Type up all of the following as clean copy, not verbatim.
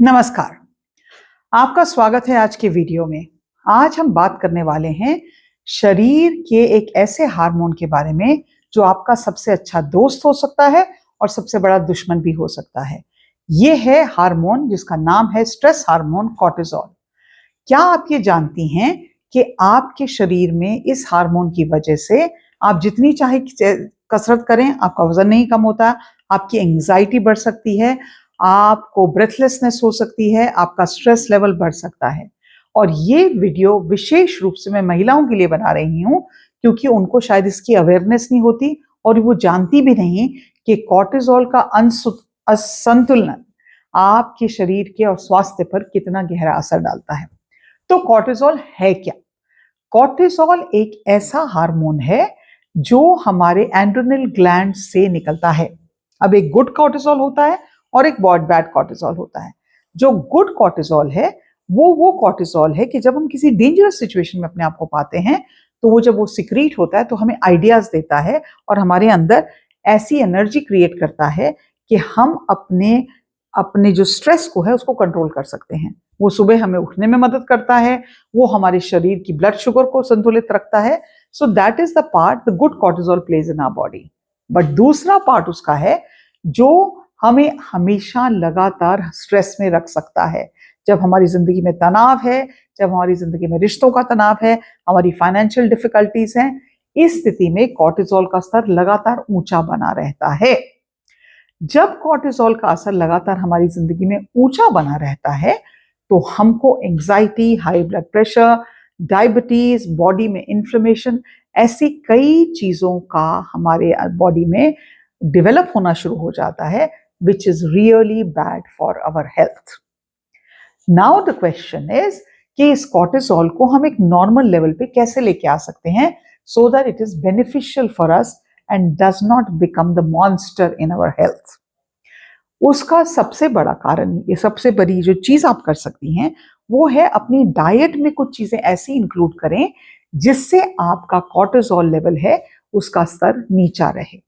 नमस्कार, आपका स्वागत है आज के वीडियो में। आज हम बात करने वाले हैं शरीर के एक ऐसे हार्मोन के बारे में जो आपका सबसे अच्छा दोस्त हो सकता है और सबसे बड़ा दुश्मन भी हो सकता है। ये है हार्मोन जिसका नाम है स्ट्रेस हार्मोन कोर्टिसोल। क्या आप ये जानती हैं कि आपके शरीर में इस हार्मोन की वजह से आप जितनी चाहे कसरत करें, आपका वजन नहीं कम होता, आपकी एंजाइटी बढ़ सकती है, आपको ब्रेथलेसनेस हो सकती है, आपका स्ट्रेस लेवल बढ़ सकता है। और ये वीडियो विशेष रूप से मैं महिलाओं के लिए बना रही हूँ क्योंकि उनको शायद इसकी अवेयरनेस नहीं होती और वो जानती भी नहीं कि कॉर्टिसोल का असंतुलन आपके शरीर के और स्वास्थ्य पर कितना गहरा असर डालता है। तो कॉर्टिसोल है क्या? कॉर्टिसोल एक ऐसा हार्मोन है जो हमारे एड्रेनल ग्लैंड से निकलता है। अब एक गुड कॉर्टिसोल होता है और एक बहुत बैड कॉर्टिसोल होता है। जो गुड कॉर्टिसोल है वो कॉर्टिसोल है कि जब हम किसी डेंजरस सिचुएशन में अपने आप को पाते हैं तो वो जब वो सिक्रीट होता है तो हमें आइडियाज देता है और हमारे अंदर ऐसी एनर्जी क्रिएट करता है कि हम अपने अपने जो स्ट्रेस को है उसको कंट्रोल कर सकते हैं। वो सुबह हमें उठने में मदद करता है, वो हमारे शरीर की ब्लड शुगर को संतुलित रखता है। So that is the part the good cortisol plays in our body. But दूसरा पार्ट उसका है जो हमें हमेशा लगातार स्ट्रेस में रख सकता है। जब हमारी जिंदगी में तनाव है, जब हमारी जिंदगी में रिश्तों का तनाव है, हमारी फाइनेंशियल डिफिकल्टीज हैं, इस स्थिति में कॉर्टिसोल का स्तर लगातार ऊंचा बना रहता है। जब कॉर्टिसोल का असर लगातार हमारी जिंदगी में ऊंचा बना रहता है तो हमको anxiety, high blood pressure, diabetes, body में इन्फ्लेमेशन, ऐसी कई चीजों का हमारे बॉडी में डेवलप होना शुरू हो जाता है, which is really bad for our health. Now the question is कि इस कॉर्टिसोल को हम एक नॉर्मल लेवल पे कैसे लेके आ सकते हैं so that it is beneficial for us and does not become the monster in our health. उसका सबसे बड़ा कारण, ये सबसे बड़ी जो चीज आप कर सकती हैं वो है अपनी डाइट में कुछ चीजें ऐसी इंक्लूड करें जिससे आपका कॉर्टिसोल लेवल है उसका स्तर नीचा रहे।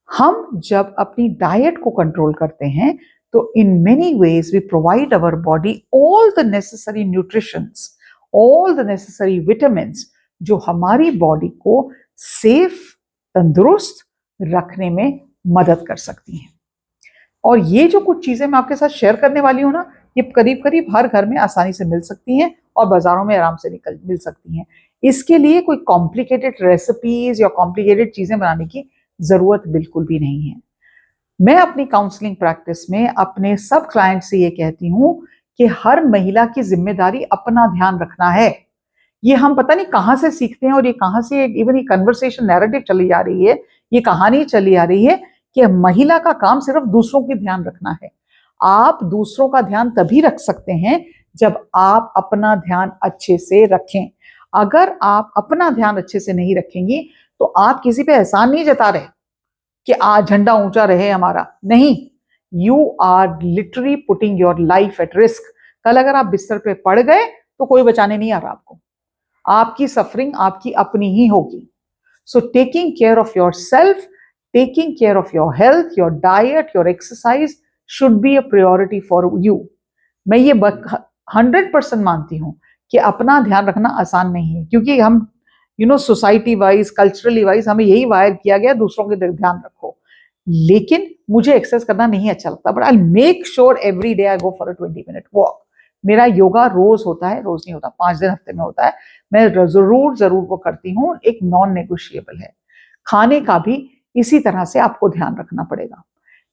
हम जब अपनी डाइट को कंट्रोल करते हैं तो in many ways we provide our body all the necessary nutritions, all the necessary vitamins जो हमारी बॉडी को सेफ, तंदुरुस्त रखने में मदद कर सकती हैं। और ये जो कुछ चीजें मैं आपके साथ शेयर करने वाली हूँ ना, ये करीब करीब हर घर में आसानी से मिल सकती हैं और बाजारों में आराम से मिल सकती हैं। इसके लिए कोई कॉम्प्लिकेटेड रेसिपीज या कॉम्प्लिकेटेड चीजें बनाने की जरूरत बिल्कुल भी नहीं है। मैं अपनी काउंसलिंग प्रैक्टिस में अपने सब क्लाइंट से ये कहती हूँ कि हर महिला की जिम्मेदारी अपना ध्यान रखना है। ये हम पता नहीं कहाँ से सीखते हैं और ये कहाँ से इवन ये कन्वर्सेशन नैरेटिव चली जा रही है, ये कहानी चली आ रही है कि महिला का काम सिर्फ दूसरों की ध्यान रखना है। आप दूसरों का ध्यान तभी रख सकते हैं जब आप अपना ध्यान अच्छे से रखें। अगर आप अपना ध्यान अच्छे से नहीं रखेंगी तो आप किसी पे एहसान नहीं जता रहे कि आज झंडा ऊंचा रहे हमारा, नहीं। You are literally putting your life at risk. कल अगर आप बिस्तर पे पड़ गए तो कोई बचाने नहीं आ रहा आपको, आपकी सफरिंग आपकी अपनी ही होगी। So taking care of your self, taking care of your health, your diet, your exercise should be a priority for you. मैं ये 100% मानती हूँ कि अपना ध्यान रखना आसान नहीं है क्योंकि हम सोसाइटी वाइज, कल्चरली वाइज हमें यही वायर किया गया दूसरों के ध्यान रखो। लेकिन मुझे एक्सरसाइज करना नहीं अच्छा लगता, but I make sure every day I go for a 20 minute walk. मेरा योगा रोज होता है, रोज नहीं होता, 5 दिन हफ्ते में होता है। मैं जरूर वो करती हूँ, एक नॉन नेगोशिएबल है। खाने का भी इसी तरह से आपको ध्यान रखना पड़ेगा।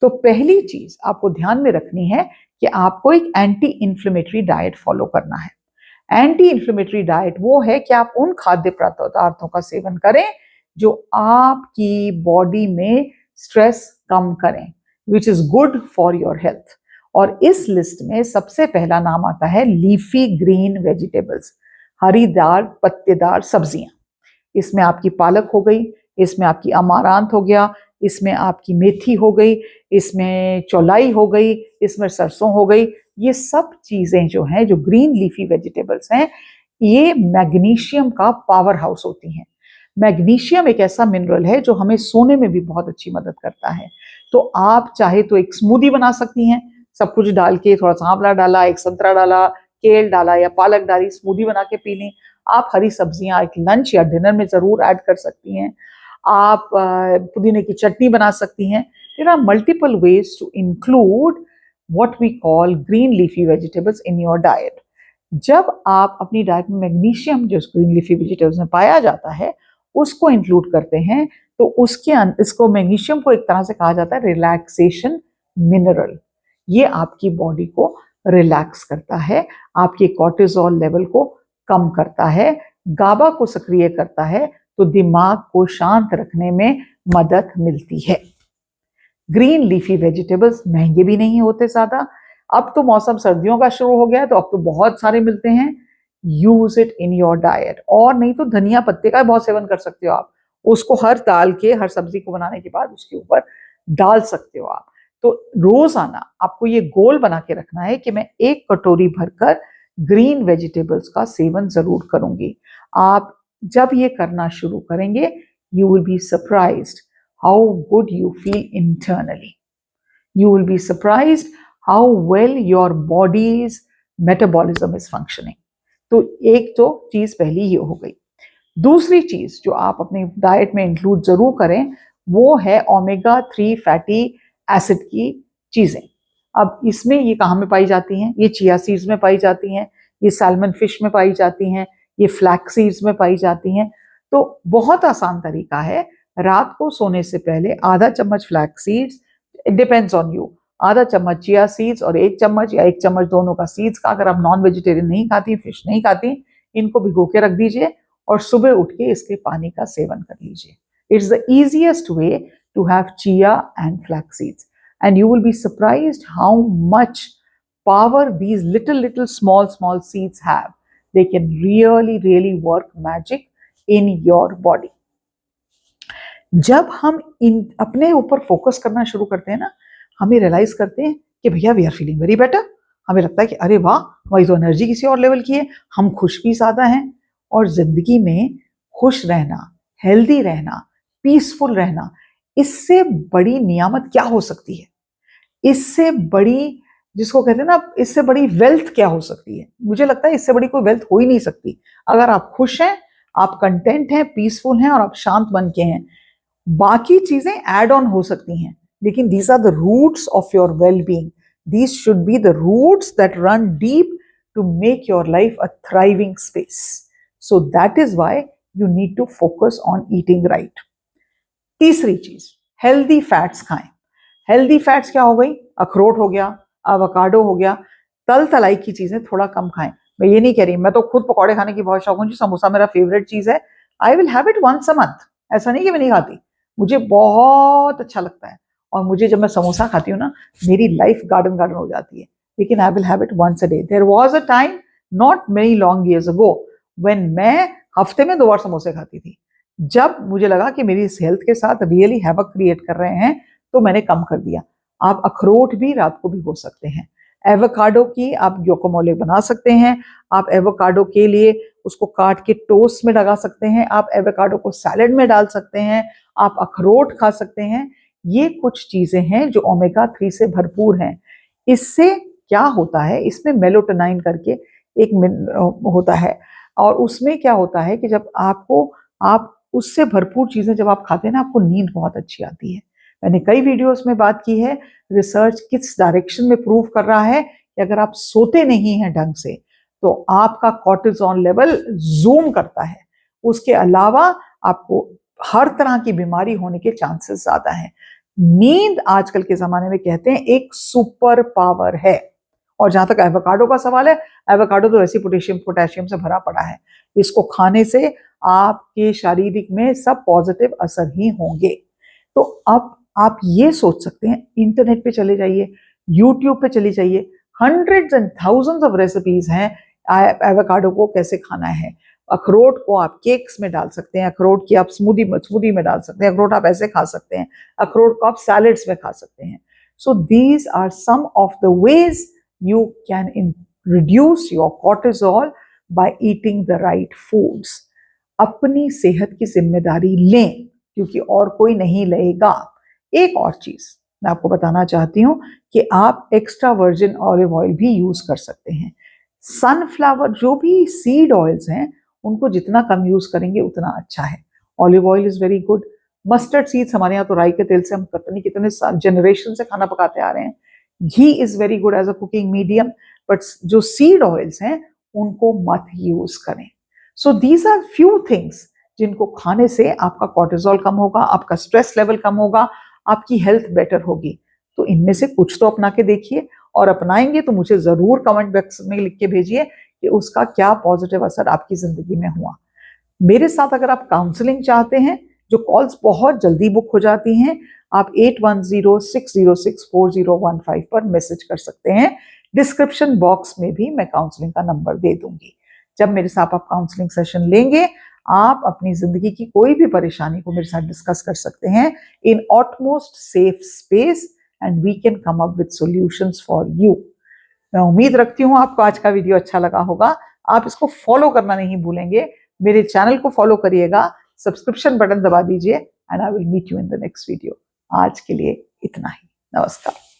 तो पहली चीज आपको ध्यान में रखनी है कि आपको एक एंटी इंफ्लेमेटरी डाइट फॉलो करना है। एंटी इंफ्लेमेटरी डाइट वो है कि आप उन खाद्य पदार्थों का सेवन करें जो आपकी बॉडी में स्ट्रेस कम करें, which is good for your health. और इस लिस्ट में सबसे पहला नाम आता है लीफी ग्रीन वेजिटेबल्स, हरीदार पत्तेदार सब्जियां। इसमें आपकी पालक हो गई, इसमें आपकी अमारांत हो गया, इसमें आपकी मेथी हो गई, इसमें चौलाई हो गई, इसमें सरसों हो गई। ये सब चीजें जो हैं, जो ग्रीन लीफी वेजिटेबल्स हैं, ये मैग्नीशियम का पावर हाउस होती हैं। मैग्नीशियम एक ऐसा मिनरल है जो हमें सोने में भी बहुत अच्छी मदद करता है। तो आप चाहे तो एक स्मूदी बना सकती हैं सब कुछ डाल के थोड़ा सा आंवला डाला, एक संतरा डाला, केल डाला या पालक डाली, स्मूदी बना के पी ली। आप हरी सब्जियां एक लंच या डिनर में जरूर ऐड कर सकती हैं। आप पुदीने की चटनी बना सकती हैं। There are multiple ways to include what we call green leafy vegetables in your diet. जब आप अपनी डाइट में मैग्नीशियम जो ग्रीन लीफी वेजिटेबल्स में पाया जाता है उसको इंक्लूड करते हैं, तो इसको मैग्नीशियम को एक तरह से कहा जाता है रिलैक्सेशन मिनरल। ये आपकी बॉडी को रिलैक्स करता है, आपके कॉर्टिसोल लेवल को कम करता है, गाबा को सक्रिय करता है, तो दिमाग को शांत रखने में मदद मिलती है। ग्रीन लीफी वेजिटेबल्स महंगे भी नहीं होते ज्यादा। अब तो मौसम सर्दियों का शुरू हो गया है तो अब तो बहुत सारे मिलते हैं। Use it in your diet. और नहीं तो धनिया पत्ते का बहुत सेवन कर सकते हो आप, उसको हर दाल के हर सब्जी को बनाने के बाद उसके ऊपर डाल सकते हो आप। तो रोजाना आपको ये गोल बना के रखना है कि मैं 1 कटोरी भरकर ग्रीन वेजिटेबल्स का सेवन जरूर करूंगी। आप जब ये करना शुरू करेंगे you will be surprised how good you feel internally. You will be surprised how well your bodies metabolism is functioning. तो एक तो चीज पहली ये हो गई। दूसरी चीज जो आप अपनी डाइट में इंक्लूड जरूर करें वो है ओमेगा 3 फैटी एसिड की चीजें। अब इसमें ये कहाँ में पाई जाती हैं? ये चिया सीड्स में पाई जाती हैं, ये सैल्मन फिश में पाई जाती हैं, ये फ्लैक्स सीड्स में पाई जाती हैं। तो बहुत आसान तरीका है, रात को सोने से पहले आधा चम्मच flax seeds, it depends on you, आधा चम्मच चिया सीड्स और 1 चम्मच या 1 चम्मच दोनों का सीड्स का, अगर आप नॉन वेजिटेरियन नहीं खाती, फिश नहीं खाती, इनको भिगो के रख दीजिए और सुबह उठ के इसके पानी का सेवन कर लीजिए। It's the easiest way to have chia and flax seeds, and you will be surprised how much power these little small seeds have. They can really work magic in your body. जब हम इन अपने ऊपर focus करना शुरू करते हैं ना, हमें रियलाइज करते हैं कि भैया we are feeling very better. हमें लगता है कि अरे वाह, हमारी तो एनर्जी किसी और लेवल की है, हम खुश भी ज्यादा हैं। और जिंदगी में खुश रहना, हेल्दी रहना, पीसफुल रहना, इससे बड़ी नियामत क्या हो सकती है? इससे बड़ी, जिसको कहते हैं ना, इससे बड़ी वेल्थ क्या हो सकती है? मुझे लगता है इससे बड़ी कोई वेल्थ हो ही नहीं सकती। अगर आप खुश हैं, आप कंटेंट हैं, पीसफुल हैं और आप शांत मन के हैं, बाकी चीजें एड ऑन हो सकती हैं, लेकिन these are the roots of your well being. These should be the roots that run deep to make your life a thriving space. So that is why you need to focus on eating right. तीसरी चीज, healthy fats खाएं। Healthy fats क्या हो गई? अखरोट हो गया, avocado हो गया, तल तलाई की चीजें थोड़ा कम खाएं। मैं ये नहीं कह रही, मैं तो खुद पकौड़े खाने की बहुत शौक हूँ जी, समोसा मेरा फेवरेट चीज है। I will have it once a month, ऐसा नहीं कि मैं नहीं खाती, मुझे बहुत अच्छा लगता है। और मुझे जब मैं समोसा खाती हूँ ना, मेरी लाइफ गार्डन गार्डन हो जाती है। लेकिन I will have it once a day. There was a time not many long years ago when मैं हफ्ते में 2 बार समोसे खाती थी। जब मुझे लगा कि मेरी इस हेल्थ के साथ रियली हैवक क्रिएट कर रहे हैं, तो मैंने कम कर दिया। आप अखरोट भी रात को भिगो सकते हैं। एवोकाडो की आप ग्योकोमोले बना सकते हैं। आप एवोकाडो के लिए उसको काट के टोस्ट में लगा सकते हैं। आप एवोकाडो को सैलेड में डाल सकते हैं। आप अखरोट खा सकते हैं। ये कुछ चीजें हैं जो ओमेगा 3 से भरपूर हैं। इससे क्या होता है, इसमें मेलाटोनिन करके एक होता है, और उसमें क्या होता है कि जब आप उससे भरपूर चीजें जब आप खाते हैं ना, आपको नींद बहुत अच्छी आती है। मैंने कई वीडियोस में बात की है, रिसर्च किस डायरेक्शन में प्रूव कर रहा है कि अगर आप सोते नहीं हैं ढंग से तो आपका कॉर्टिसोल लेवल जूम करता है। उसके अलावा आपको हर तरह की बीमारी होने के चांसेस ज्यादा हैं। नींद आजकल के जमाने में कहते हैं एक सुपर पावर है। और जहां तक एवोकाडो का सवाल है, एवोकाडो तो ऐसी पोटेशियम से भरा पड़ा है, इसको खाने से आपके शारीरिक में सब पॉजिटिव असर ही होंगे। तो अब आप ये सोच सकते हैं, इंटरनेट पे चले जाइए, यूट्यूब पे चली जाइए, hundreds and thousands of recipes हैं एवोकाडो को कैसे खाना है। अखरोट को आप केक्स में डाल सकते हैं, अखरोट की आप स्मूदी में डाल सकते हैं, अखरोट आप ऐसे खा सकते हैं, अखरोट को आप सैलेड्स में खा सकते हैं। So these are some of the ways you can reduce your cortisol by eating the right foods. अपनी सेहत की जिम्मेदारी लें, क्योंकि और कोई नहीं लेगा। एक और चीज, मैं आपको बताना चाहती हूँ कि आप एक्स्ट्रा वर्जिन ऑलिव ऑयल भी यूज कर सकते हैं। सनफ्लावर जो भी सीड ऑयल्स हैं उनको जितना कम यूज करेंगे उतना अच्छा है। Olive oil is very good. Mustard seeds, हमारे यहाँ तो राई के तेल से हम पता नहीं कितने जनरेशन से खाना पकाते आ रहे हैं। Ghee is very good as a cooking medium, but जो सीड ऑयल्स हैं उनको मत यूज करें। So these are few things जिनको खाने से आपका कोर्टिसोल कम होगा, आपका स्ट्रेस लेवल कम होगा, आपकी हेल्थ बेटर होगी। तो इनमें से कुछ तो अपना के देखिए, और अपनाएंगे तो मुझे जरूर कमेंट बॉक्स में लिख के भेजिए कि उसका क्या पॉजिटिव असर आपकी जिंदगी में हुआ। मेरे साथ अगर आप काउंसलिंग चाहते हैं, जो कॉल्स बहुत जल्दी बुक हो जाती हैं, आप 8106064015 पर मैसेज कर सकते हैं। डिस्क्रिप्शन बॉक्स में भी मैं काउंसलिंग का नंबर दे दूंगी। जब मेरे साथ आप काउंसलिंग सेशन लेंगे, आप अपनी जिंदगी की कोई भी परेशानी को मेरे साथ डिस्कस कर सकते हैं in utmost safe space, and we can come up with solutions for you. मैं उम्मीद रखती हूँ आपको आज का वीडियो अच्छा लगा होगा। आप इसको फॉलो करना नहीं भूलेंगे। मेरे चैनल को फॉलो करिएगा, सब्सक्रिप्शन बटन दबा दीजिए, and I will meet you in the next video. आज के लिए इतना ही। नमस्कार।